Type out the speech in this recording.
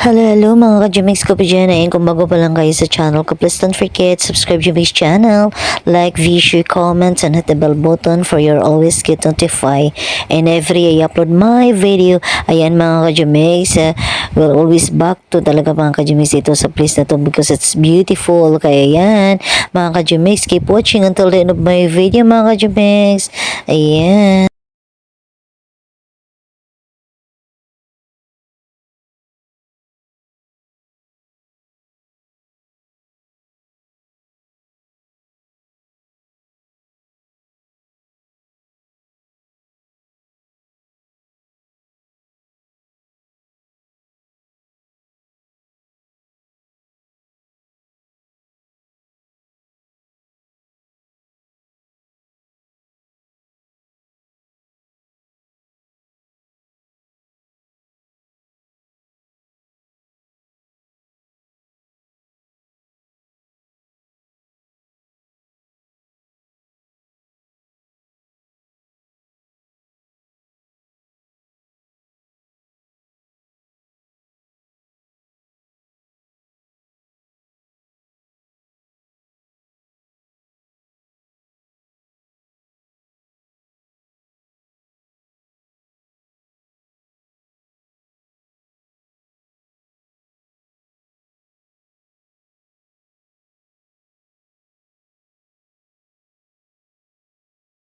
Hello mga ka-Jumix ko pa dyan. Ayan, kung bago pa lang kayo sa channel ko, please don't forget, subscribe Jumix channel, like, view, share, comments, and hit the bell button for your always get notified. And every I upload my video, ayan mga ka-Jumix, we'll always back to talaga mga ka-Jumix ito sa place na to because it's beautiful. Kaya yan, mga ka-Jumix, keep watching until the end of my video mga ka-Jumix. Ayan.